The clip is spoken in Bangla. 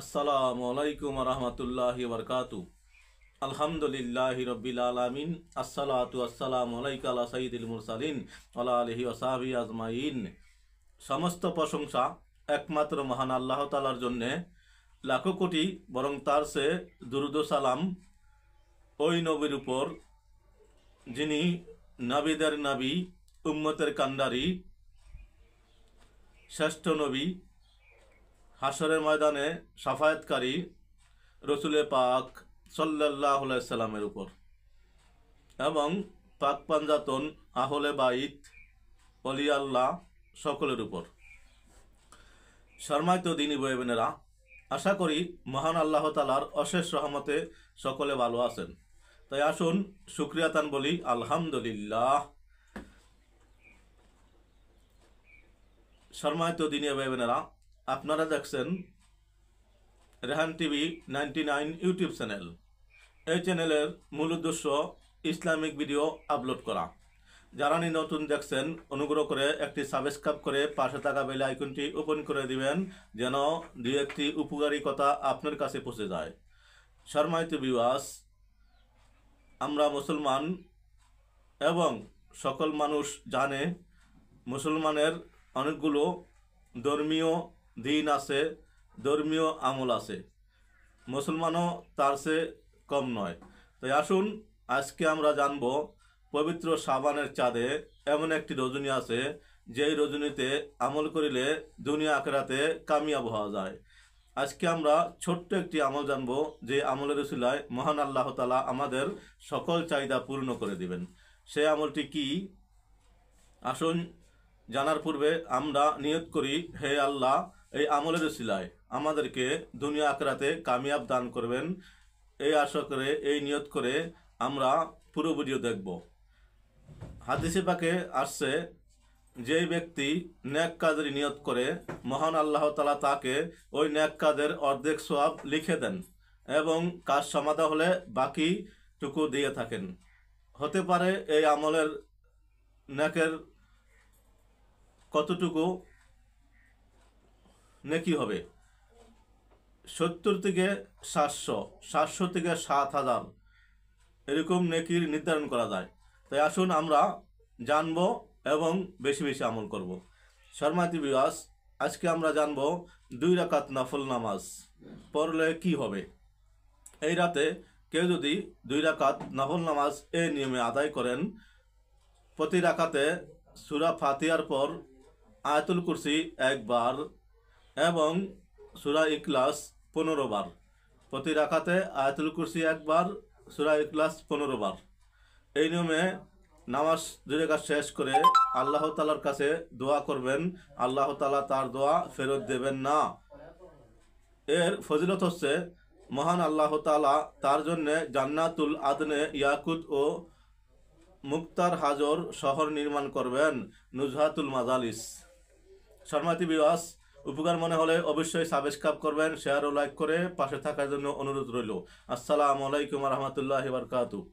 আসসালামু আলাইকুম রহমতুল্লাহি বরকাতু। আলহামদুলিল্লাহি রব্বিল আলামিন। আসসালাতু আসসালামু আলাইকা আলা সাইয়্যিদিল মুরসালিন ওয়া আলিহি ওয়া সাহবিহি আজমাইন। সমস্ত প্রশংসা একমাত্র মহান আল্লাহ তাআলার জন্য, লাখো কোটি বরং তার সে দুরুদ ও সালাম ওই নবীর উপর যিনি নবীদের নবী, উম্মতের কান্ডারি, শ্রেষ্ঠ নবী, হাসরের ময়দানে সাফায়াতকারী রসুলে পাক সাল্লাল্লাহু আলাইহি সাল্লামের উপর এবং পাক পাঞ্জাতন আহলে বাইত ওলি আল্লাহ সকলের উপর। সম্মানিত দিনী ভাই বোনেরা, আশা করি মহান আল্লাহ তাআলার অশেষ রহমতে সকলে ভালো আছেন। তাই আসুন শুকরিয়াতান বলি আলহামদুলিল্লাহ। সম্মানিত দিনী ভাই বোনেরা, আপনারা দেখছেন রেহান টিভি 99 ইউটিউব চ্যানেল। এই চ্যানেলের মূল উদ্দেশ্য ইসলামিক ভিডিও আপলোড করা। যারা নতুন দেখছেন অনুগ্রহ করে একটি সাবস্ক্রাইব করে পাশে থাকা বেল আইকনটি ওপেন করে দিবেন, যেন দুই একটি উপকারী কথা আপনার কাছে পৌঁছে যায়। সম্মানিত ভিউয়ার্স, আমরা মুসলমান এবং সকল মানুষ জানে মুসলমানের অনেকগুলো ধর্মীয় দিন আছে, ধর্মীয় আমল আছে, মুসলমানও তার চেয়ে কম নয়। তাই আসুন আজকে আমরা জানব পবিত্র শাবানের চাঁদে এমন একটি রজনী আছে, যেই রজনীতে আমল করিলে দুনিয়া আখিরাতে কামিয়াব হওয়া যায়। আজকে আমরা ছোট্ট একটি আমল জানব, যে আমলের উসিলায় মহান আল্লাহ তাআলা আমাদের সকল চাহিদা পূর্ণ করে দিবেন। সেই আমলটি কি? আসুন জানার পূর্বে আমরা নিয়ত করি, হে আল্লাহ, এই আমলের উসিলায় আমাদেরকে দুনিয়া আখিরাতে কামিয়াব দান করবেন। এই আশা করে, এই নিয়ত করে আমরা পুরো ভিডিও দেখব। হাদিসে পাকে আসছে, যেই ব্যক্তি নেক কাজের নিয়ত করে মহান আল্লাহ তাআলা তাকে ওই নেক কাজের অর্ধেক সওয়াব লিখে দেন এবং কাজ সমাধা হলে বাকিটুকু দিয়ে থাকেন। হতে পারে এই আমলের নেকের কতটুকু নেকি হবে? 70 থেকে 700, 700 থেকে 7000 এরকম নেকির নির্ধারণ করা যায়। তাই আসুন আমরা জানব এবং বেশি বেশি আমল করব। সম্মানিত ভিউয়ার্স, আজকে আমরা জানব 2 রাকাত নফল নামাজ পড়লে কি হবে। এই রাতে কেউ যদি 2 রাকাত নফল নামাজ এই নিয়মে আদায় করেন, প্রতি রাকাতে সূরা ফাতিহার পর আয়াতুল কুরসি 1 বার এবং সূরা ইখলাস 15 বার। প্রতি রাকাতে আয়াতুল কুরসি 1 বার, সূরা ইখলাস 15 বার। এই নিয়মে নামাজ 2 রাকাত শেষ করে আল্লাহ তাআলার কাছে দোয়া করবেন। আল্লাহ তাআলা তার দোয়া ফেরত দেবেন না। এর ফজিলত হচ্ছে, মহান আল্লাহ তাআলা তার জন্য জান্নাতুল আদনে ইয়াকুত ও মুক্তার হাজর শহর নির্মাণ করবেন, নুজহাতুল মাজালিস। সম্মানিত ভিউয়ার্স, উপকার মনে হলে অবশ্যই সাবস্ক্রাইব করবেন, শেয়ার ও লাইক করে পাশে থাকার জন্য অনুরোধ রইল। আসসালামু আলাইকুম রহমতুল্লাহি ওয়া বারাকাতুহু।